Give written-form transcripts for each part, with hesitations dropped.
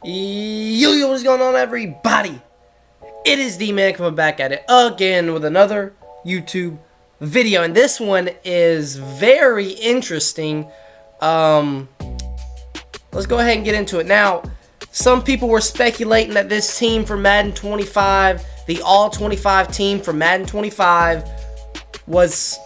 Yo, what's going on, everybody? It is D-Man coming back at it again with another YouTube video, and this one is very interesting. Let's go ahead and get into it. Now, some people were speculating that this team for Madden 25, the All-25 team for Madden 25, was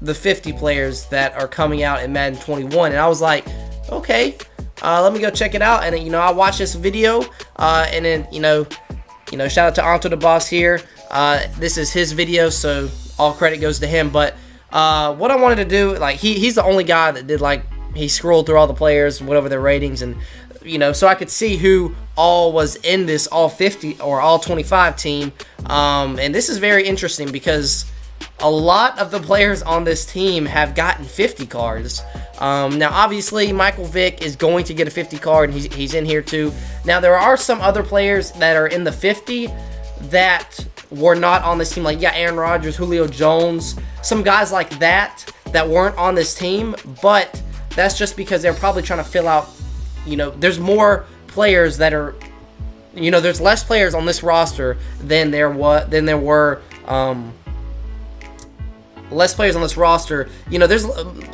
the 50 players that are coming out in Madden 21, and I was like, okay. Let me go check it out, and I watched this video, and then shout out to Anto the Boss here. This is his video, so all credit goes to him. But what I wanted to do, like he's the only guy that did, like, he scrolled through all the players, whatever their ratings, and so I could see who all was in this all 50 or all 25 team. And this is very interesting because a lot of the players on this team have gotten 50 cards. Now, obviously, Michael Vick is going to get a 50 card, and he's in here too. Now, there are some other players that are in the 50 that were not on this team. Like, Aaron Rodgers, Julio Jones, some guys like that weren't on this team. But that's just because they're probably trying to fill out, there's more players that are, there's less players on this roster than there were, less players on this roster. There's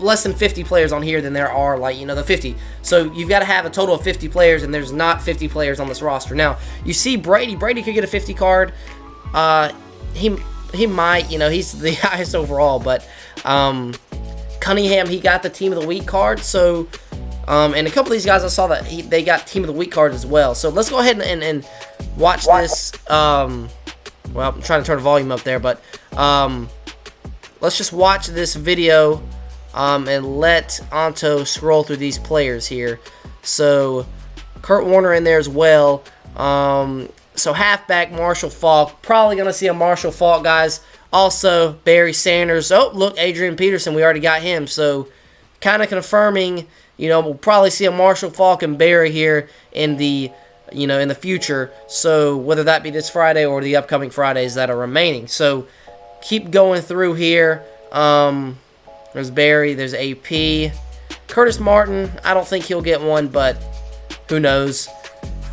less than 50 players on here than there are, like, the 50. So you've got to have a total of 50 players, and there's not 50 players on this roster. Now, you see Brady could get a 50 card. He might, he's the highest overall, but Cunningham, he got the Team of the Week card. So, and a couple of these guys, I saw that they got Team of the Week cards as well. So let's go ahead and watch this. Well, I'm trying to turn the volume up there, but let's just watch this video and let Anto scroll through these players here. So, Kurt Warner in there as well. So, halfback, Marshall Faulk. Probably going to see a Marshall Faulk, guys. Also, Barry Sanders. Oh, look, Adrian Peterson. We already got him. So, kind of confirming, we'll probably see a Marshall Faulk and Barry here in the, in the future. So, whether that be this Friday or the upcoming Fridays that are remaining. So, keep going through here. There's Barry, there's AP. Curtis Martin, I don't think he'll get one, but who knows.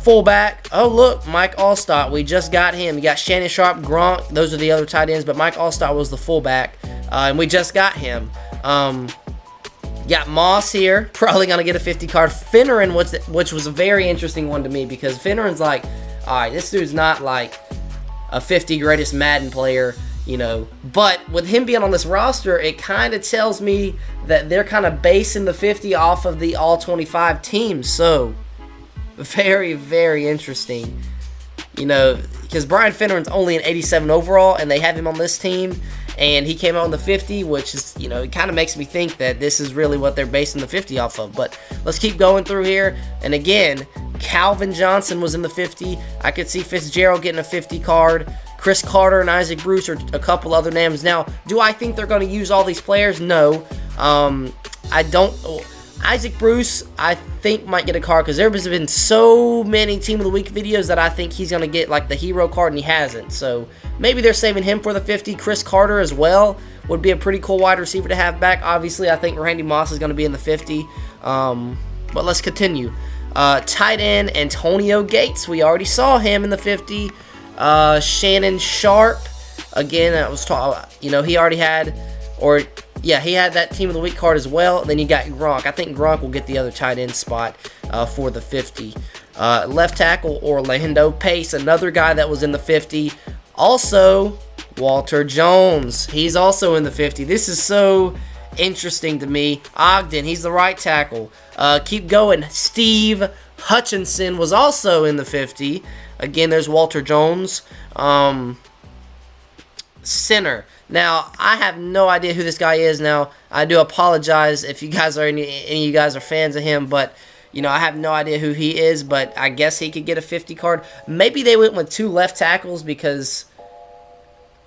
Fullback, oh look, Mike Allstott, we just got him. You got Shannon Sharp, Gronk, those are the other tight ends, but Mike Allstott was the fullback, and we just got him. Got Moss here, probably going to get a 50 card. Finneran, which was a very interesting one to me, because Finneran's like, alright, this dude's not like a 50 greatest Madden player, but with him being on this roster, it kind of tells me that they're kind of basing the 50 off of the all-25 teams. So, very, very interesting. Because Brian Finneran's only an 87 overall, and they have him on this team, and he came out on the 50, which is, it kind of makes me think that this is really what they're basing the 50 off of. But let's keep going through here. And again, Calvin Johnson was in the 50. I could see Fitzgerald getting a 50 card. Chris Carter and Isaac Bruce are a couple other names. Now, do I think they're going to use all these players? No. I don't. Isaac Bruce, I think, might get a card because there has been so many Team of the Week videos that I think he's going to get, like, the hero card, and he hasn't. So, maybe they're saving him for the 50. Chris Carter as well would be a pretty cool wide receiver to have back. Obviously, I think Randy Moss is going to be in the 50. But let's continue. Tight end, Antonio Gates. We already saw him in the 50. Shannon Sharp, again, that was he already had, he had that Team of the Week card as well. And then you got Gronk. I think Gronk will get the other tight end spot for the 50. Left tackle, Orlando Pace, another guy that was in the 50. Also, Walter Jones, he's also in the 50. This is so interesting to me. Ogden, he's the right tackle. Keep going. Steve Hutchinson was also in the 50. Again, there's Walter Jones. Center. Now, I have no idea who this guy is. Now, I do apologize if you guys are any of you guys are fans of him, but I have no idea who he is, but I guess he could get a 50 card. Maybe they went with two left tackles because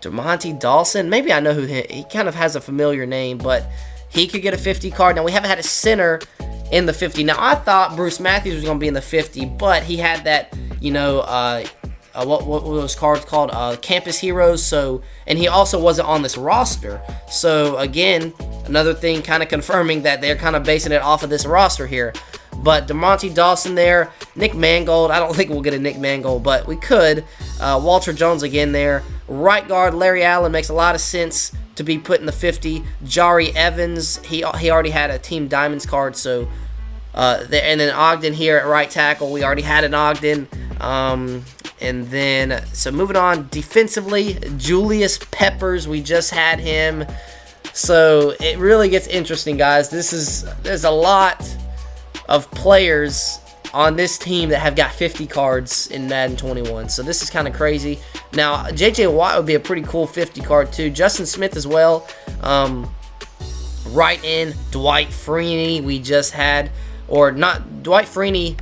DeMonte Dawson, maybe I know who he kind of has a familiar name, but he could get a 50 card. Now, we haven't had a center in the 50. Now, I thought Bruce Matthews was going to be in the 50, but he had that, what were those cards called? Campus Heroes. So, and he also wasn't on this roster. So, again, another thing kind of confirming that they're kind of basing it off of this roster here. But DeMonte Dawson there, Nick Mangold. I don't think we'll get a Nick Mangold, but we could. Walter Jones again there. Right guard Larry Allen makes a lot of sense to be put in the 50. Jari Evans, he already had a Team Diamonds card, so and then Ogden here at right tackle. We already had an Ogden. And then, so moving on defensively, Julius Peppers, we just had him. So it really gets interesting, guys. There's a lot of players on this team that have got 50 cards in Madden 21. So this is kind of crazy. Now, J.J. Watt would be a pretty cool 50 card too. Justin Smith as well. Right in, Dwight Freeney, we just had, or not, Dwight Freeney.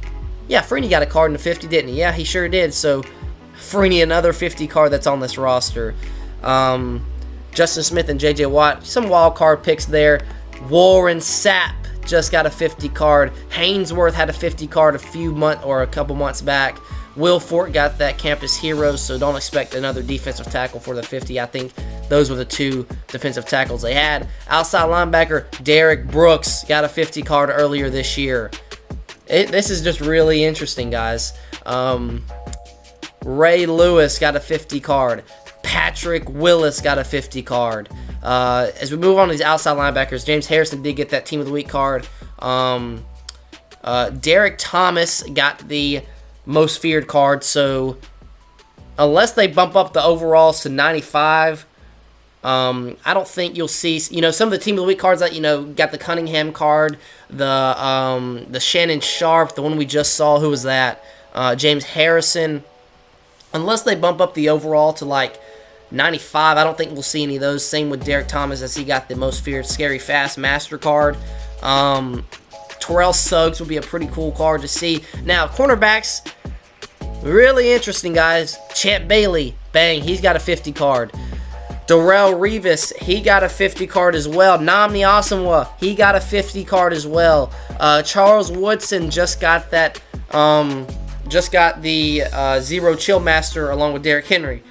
Yeah, Freeney got a card in the 50, didn't he? Yeah, he sure did. So, Freeney, another 50 card that's on this roster. Justin Smith and J.J. Watt, some wild card picks there. Warren Sapp just got a 50 card. Hainsworth had a 50 card a couple months back. Will Fort got that Campus Heroes, so don't expect another defensive tackle for the 50. I think those were the two defensive tackles they had. Outside linebacker Derek Brooks got a 50 card earlier this year. This is just really interesting, guys. Ray Lewis got a 50 card. Patrick Willis got a 50 card. As we move on to these outside linebackers, James Harrison did get that Team of the Week card. Derek Thomas got the Most Feared card. So unless they bump up the overalls to 95, I don't think you'll see, some of the Team of the Week cards that, got the Cunningham card, the Shannon Sharp, the one we just saw. Who was that? James Harrison. Unless they bump up the overall to like 95, I don't think we'll see any of those. Same with Derek Thomas, as he got the Most Feared Scary Fast Master card. Terrell Suggs would be a pretty cool card to see. Now, cornerbacks, really interesting, guys. Champ Bailey, bang, he's got a 50 card. Darrell Revis, he got a 50 card as well. Namni Asamoah, he got a 50 card as well. Charles Woodson just got that, the Zero Chill Master along with Derrick Henry.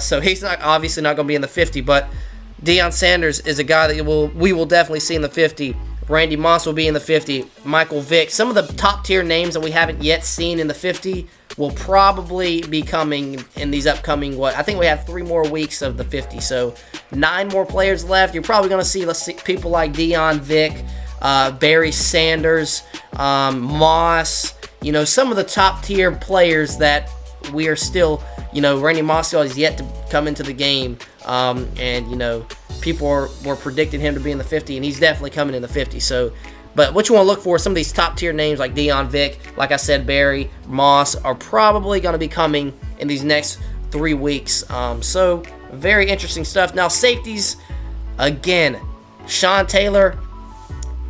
So he's obviously not going to be in the 50, but Deion Sanders is a guy that we will definitely see in the 50. Randy Moss will be in the 50. Michael Vick. Some of the top tier names that we haven't yet seen in the 50 will probably be coming in these upcoming, I think we have 3 more weeks of the 50. So 9 more players left. You're probably going to see, people like Deion Vick, Barry Sanders, Moss, some of the top tier players that we are still, Randy Moss is yet to come into the game. And people were predicting him to be in the 50, and he's definitely coming in the 50. So, but what you want to look for, some of these top tier names like Deion Vick, like I said, Barry, Moss, are probably going to be coming in these next 3 weeks. So, very interesting stuff. Now, safeties, again, Sean Taylor,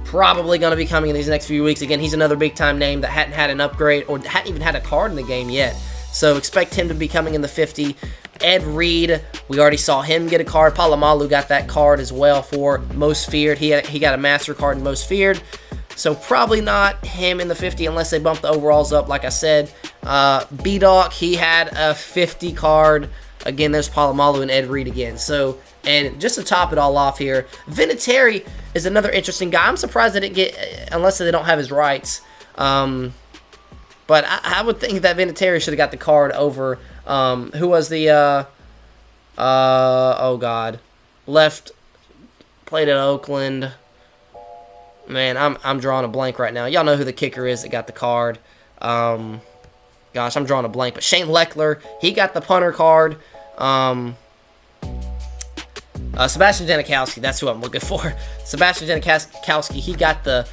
probably going to be coming in these next few weeks. Again, he's another big-time name that hadn't had an upgrade or hadn't even had a card in the game yet. So expect him to be coming in the 50. Ed Reed, we already saw him get a card. Palomalu got that card as well for Most Feared. He got a Master card in Most Feared. So probably not him in the 50 unless they bump the overalls up, like I said. B-Dog, he had a 50 card. Again, there's Palomalu and Ed Reed again. So, and just to top it all off here, Vinatieri is another interesting guy. I'm surprised they didn't get, unless they don't have his rights. But I would think that Vinatieri should have got the card over, who was the, left, played at Oakland. Man, I'm drawing a blank right now. Y'all know who the kicker is that got the card. Gosh, I'm drawing a blank. But Shane Leckler, he got the punter card. Sebastian Janikowski, that's who I'm looking for. Sebastian Janikowski, he got the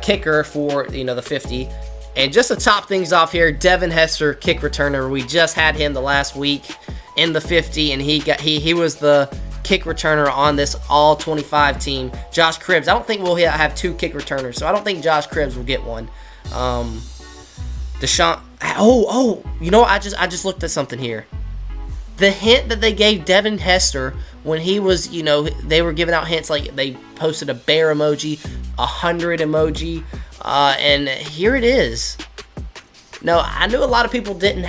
kicker for, the 50. And just to top things off here, Devin Hester, kick returner. We just had him the last week in the 50, and he was the kick returner on this all-25 team. Josh Cribbs, I don't think we'll have 2 kick returners, so I don't think Josh Cribbs will get one. Deshaun, I just looked at something here. The hint that they gave Devin Hester when he was, they were giving out hints, like they posted a bear emoji, 100 emoji, and here it is. No, I knew a lot of people didn't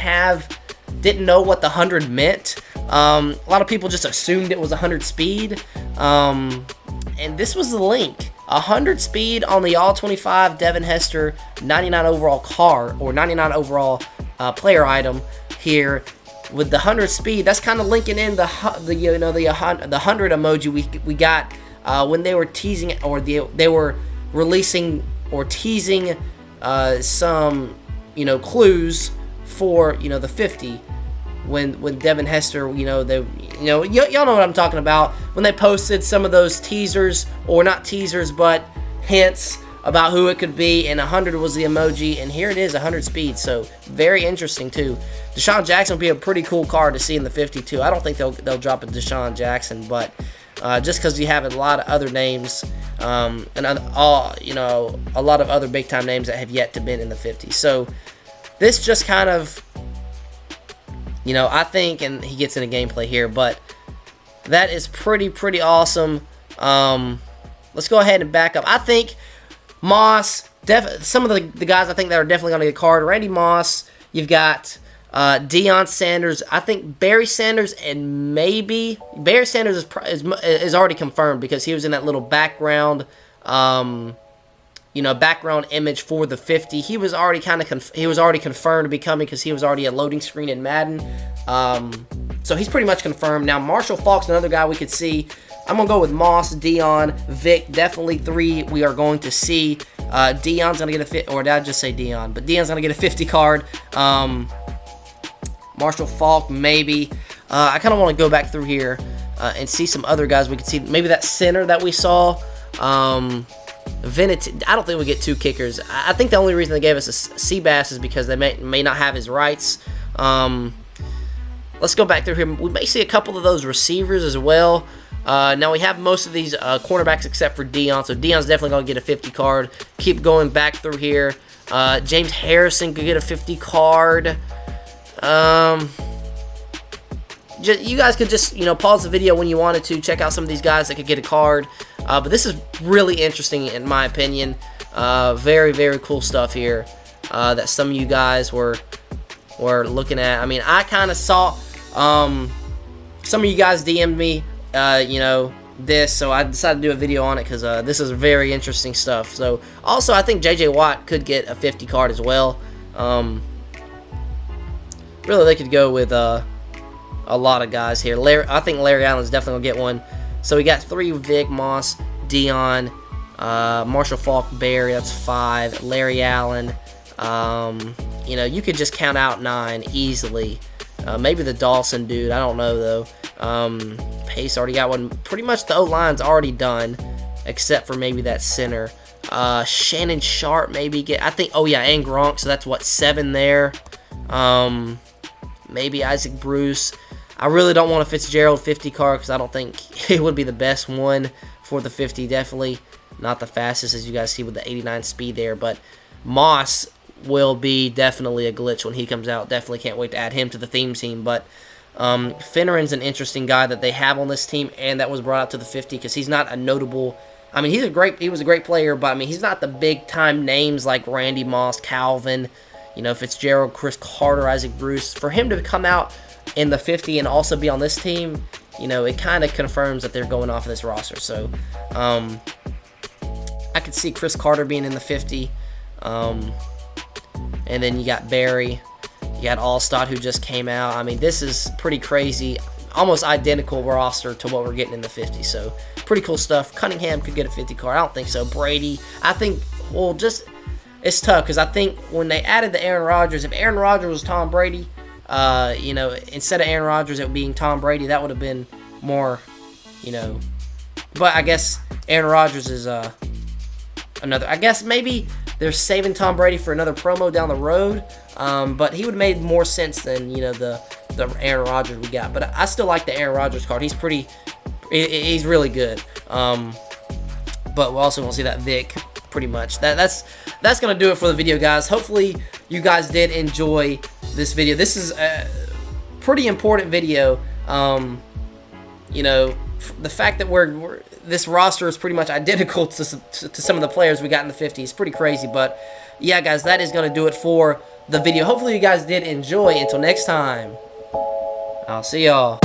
know what the 100 meant. A lot of people just assumed it was 100 speed. And this was the link. 100 speed on the All-25 Devin Hester 99 overall card, or 99 overall player item here. With the 100 speed, that's kind of linking in the 100 emoji we got when they were teasing, or they were releasing or teasing some clues for the 50. When Devin Hester, y'all know what I'm talking about, when they posted some of those teasers, or not teasers, but hints about who it could be, and 100 was the emoji, and here it is, 100 speed, so very interesting too. Deshaun Jackson would be a pretty cool card to see in the 52. I don't think they'll drop a Deshaun Jackson, but just because you have a lot of other names, and a lot of other big time names that have yet to been in the 50. So this just kind of, I think, and he gets into gameplay here, but that is pretty awesome. Let's go ahead and back up. I think Moss, some of the guys I think that are definitely going to get a card. Randy Moss, you've got Deion Sanders. I think Barry Sanders, and maybe Barry Sanders is already confirmed because he was in that little background, background image for the 50. He was already confirmed to be coming because he was already a loading screen in Madden. So he's pretty much confirmed. Now Marshall Faulk's another guy we could see. I'm going to go with Moss, Deion, Vic, definitely 3 we are going to see. Deion's going to get a 50, or did I just say Deion? But Deion's going to get a 50 card. Marshall Faulk, maybe. I kind of want to go back through here and see some other guys we could see. Maybe that center that we saw. Vinity, I don't think we get 2 kickers. I think the only reason they gave us a Seabass is because they may not have his rights. Let's go back through here. We may see a couple of those receivers as well. Now we have most of these cornerbacks except for Deion, so Deion's definitely going to get a 50 card. Keep going back through here. James Harrison could get a 50 card. You guys could just, pause the video when you wanted to, check out some of these guys that could get a card. But this is really interesting in my opinion. Very cool stuff here that some of you guys were looking at. I mean, I kind of saw some of you guys DM'd me, this, so I decided to do a video on it because this is very interesting stuff. So also, I think JJ Watt could get a 50 card as well. Really, they could go with a lot of guys here. I think Larry Allen's definitely gonna get one. So we got 3: Vic, Moss, Deion, Marshall Faulk, Barry. That's 5. Larry Allen. You could just count out 9 easily. Maybe the Dawson dude. I don't know though. Pace already got one. Pretty much the O-line's already done, except for maybe that center. Shannon Sharp maybe get. I think. Oh yeah, and Gronk. So that's what, 7 there. Maybe Isaac Bruce. I really don't want a Fitzgerald 50 card because I don't think it would be the best one for the 50. Definitely not the fastest, as you guys see with the 89 speed there. But Moss will be definitely a glitch when he comes out. Definitely can't wait to add him to the theme team. But Finneran's an interesting guy that they have on this team, and that was brought out to the 50 because he's not a notable. I mean, he was a great player, but I mean, he's not the big time names like Randy Moss, Calvin, Fitzgerald, Chris Carter, Isaac Bruce. For him to come out in the 50 and also be on this team, it kind of confirms that they're going off of this roster. So I could see Chris Carter being in the 50. And then you got Barry. You got Allstott, who just came out. I mean, this is pretty crazy. Almost identical roster to what we're getting in the 50. So pretty cool stuff. Cunningham could get a 50 card. I don't think so. Brady, I think, it's tough because I think when they added the Aaron Rodgers, if Aaron Rodgers was Tom Brady, instead of Aaron Rodgers it being Tom Brady, that would have been more, But I guess Aaron Rodgers is another. I guess maybe they're saving Tom Brady for another promo down the road. But he would have made more sense than the Aaron Rodgers we got. But I still like the Aaron Rodgers card. He's really good. But we're also gonna see that Vic. Pretty much. That's gonna do it for the video, guys. Hopefully you guys did enjoy this video. This is a pretty important video. The fact that this roster is pretty much identical to some of the players we got in the 50 is pretty crazy. But yeah, guys, that is gonna do it for the video. Hopefully you guys did enjoy. Until next time, I'll see y'all.